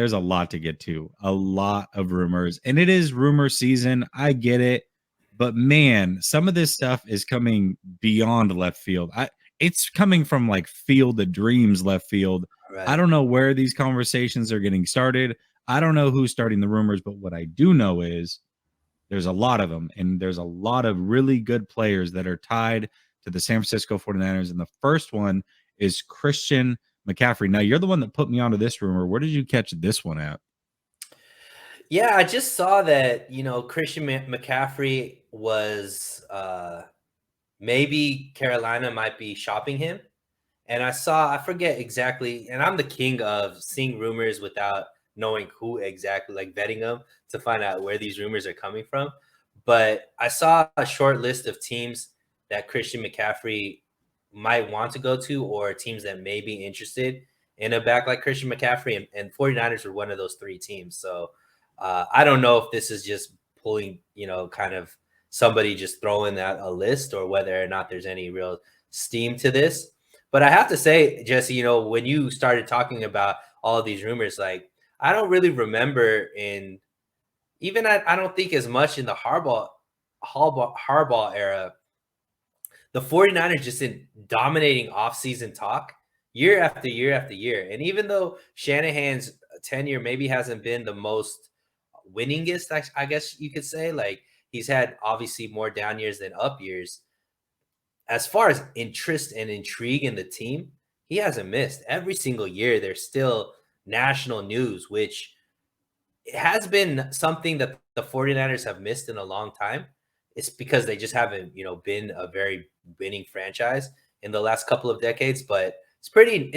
there's a lot to get to, a lot of rumors, and it is rumor season. I get it, but man, some of this stuff is coming beyond left field. It's coming from like Field of Dreams left field. I Right. don't know where these conversations are getting started. I don't know who's starting the rumors, but what I do know is there's a lot of them, and there's a lot of really good players that are tied to the San Francisco 49ers. And the first one is Christian McCaffrey. Now, you're the one that put me onto this rumor. Where did you catch this one at? Yeah, I just saw that, Christian McCaffrey was maybe Carolina might be shopping him. And I forget exactly, and I'm the king of seeing rumors without knowing who exactly, like vetting them to find out where these rumors are coming from. But I saw a short list of teams that Christian McCaffrey might want to go to, or teams that may be interested in a back like Christian McCaffrey, and 49ers were one of those three teams. So I don't know if this is just pulling, kind of somebody just throwing out a list, or whether or not there's any real steam to this. But I have to say, Jesse, when you started talking about all of these rumors, like I don't really remember I don't think as much in the Harbaugh era, the 49ers just in dominating offseason talk year after year after year. And even though Shanahan's tenure maybe hasn't been the most winningest, I guess you could say, like he's had obviously more down years than up years. As far as interest and intrigue in the team, he hasn't missed. Every single year, there's still national news, which has been something that the 49ers have missed in a long time. It's because they just haven't, been a very winning franchise in the last couple of decades. But it's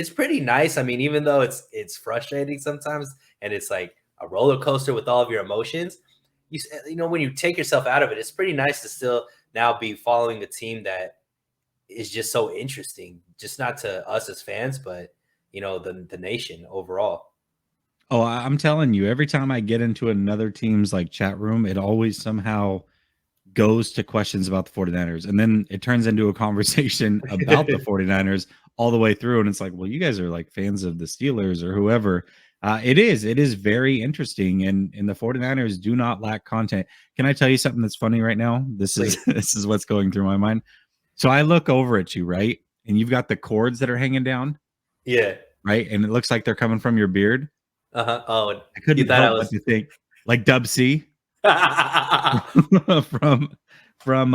pretty nice. I mean, even though it's frustrating sometimes, and it's like a roller coaster with all of your emotions, when you take yourself out of it, it's pretty nice to still now be following a team that is just so interesting, just not to us as fans, but the nation overall. Oh, I'm telling you, every time I get into another team's like chat room, it always somehow goes to questions about the 49ers. And then it turns into a conversation about the 49ers all the way through. And it's like, well, you guys are like fans of the Steelers or whoever. It is very interesting. And the 49ers do not lack content. Can I tell you something that's funny right now? Please. This is what's going through my mind. So I look over at you, right? And you've got the cords that are hanging down, Yeah. right? And it looks like they're coming from your beard. Uh-huh. Oh, I you couldn't thought I help but was to think like Dub C from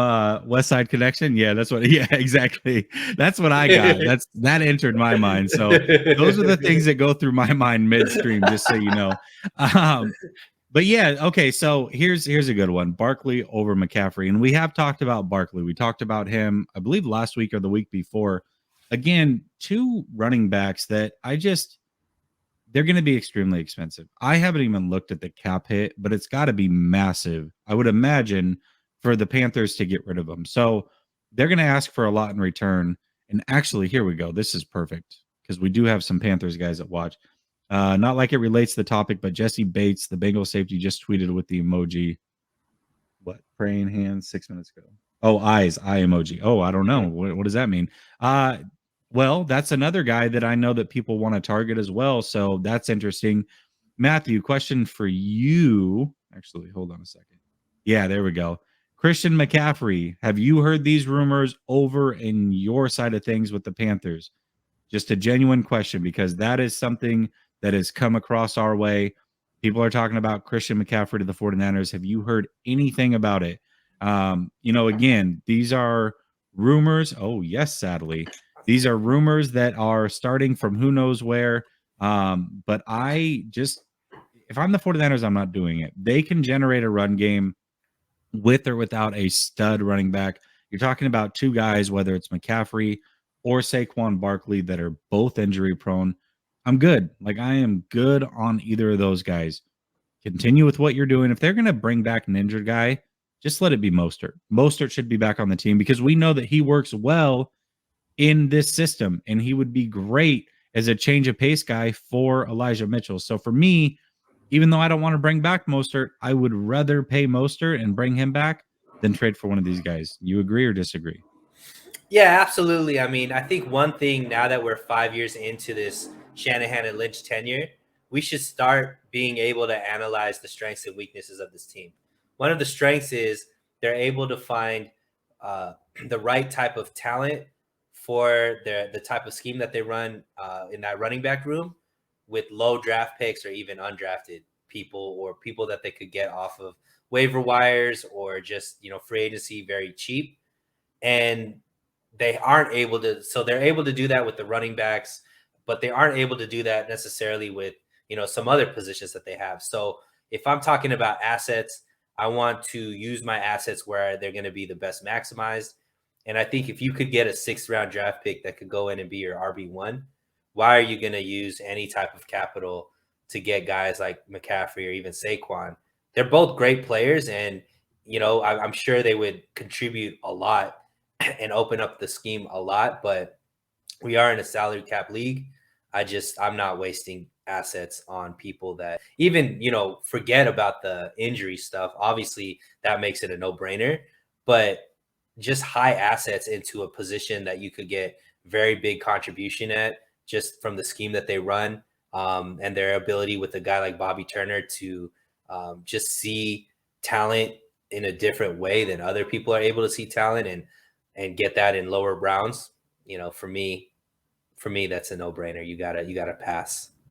West Side Connection. Yeah, that's what exactly. That's what I got. That entered my mind. So those are the things that go through my mind midstream, just so you know. But yeah, okay. So here's a good one: Barkley over McCaffrey, and we have talked about Barkley. We talked about him, I believe, last week or the week before. Again, two running backs that they're going to be extremely expensive. I haven't even looked at the cap hit, but it's got to be massive, I would imagine, for the Panthers to get rid of them. So they're going to ask for a lot in return. And actually, here we go. This is perfect because we do have some Panthers guys that watch. Not like it relates to the topic, but Jesse Bates, the Bengal safety, just tweeted with the emoji. What? Praying hands 6 minutes ago. Oh, eye emoji. Oh, I don't know. What does that mean? Well, that's another guy that I know that people want to target as well. So that's interesting. Matthew, question for you. Actually, hold on a second. Yeah, there we go. Christian McCaffrey, have you heard these rumors over in your side of things with the Panthers? Just a genuine question, because that is something that has come across our way. People are talking about Christian McCaffrey to the 49ers. Have you heard anything about it? Again, these are rumors. Oh, yes, sadly. These are rumors that are starting from who knows where. But if I'm the 49ers, I'm not doing it. They can generate a run game with or without a stud running back. You're talking about two guys, whether it's McCaffrey or Saquon Barkley, that are both injury prone. I'm good. Like, I am good on either of those guys. Continue with what you're doing. If they're going to bring back an injured guy, just let it be Mostert. Mostert should be back on the team because we know that he works well in this system, and he would be great as a change of pace guy for Elijah Mitchell. So for me, even though I don't want to bring back Mostert, I would rather pay Mostert and bring him back than trade for one of these guys. You agree or disagree? Yeah, absolutely. I mean, I think one thing now that we're 5 years into this Shanahan and Lynch tenure, we should start being able to analyze the strengths and weaknesses of this team. One of the strengths is they're able to find the right type of talent for the type of scheme that they run in that running back room with low draft picks or even undrafted people or people that they could get off of waiver wires or just, free agency very cheap. And they aren't able to, so they're able to do that with the running backs, but they aren't able to do that necessarily with, some other positions that they have. So if I'm talking about assets, I want to use my assets where they're going to be the best maximized. And I think if you could get a 6th-round draft pick that could go in and be your RB1, why are you going to use any type of capital to get guys like McCaffrey or even Saquon? They're both great players, and I'm sure they would contribute a lot and open up the scheme a lot, but we are in a salary cap league. I'm not wasting assets on people that even, forget about the injury stuff. Obviously that makes it a no-brainer, but just high assets into a position that you could get very big contribution at just from the scheme that they run, and their ability with a guy like Bobby Turner to just see talent in a different way than other people are able to see talent and get that in lower rounds. For me, that's a no-brainer. You gotta pass.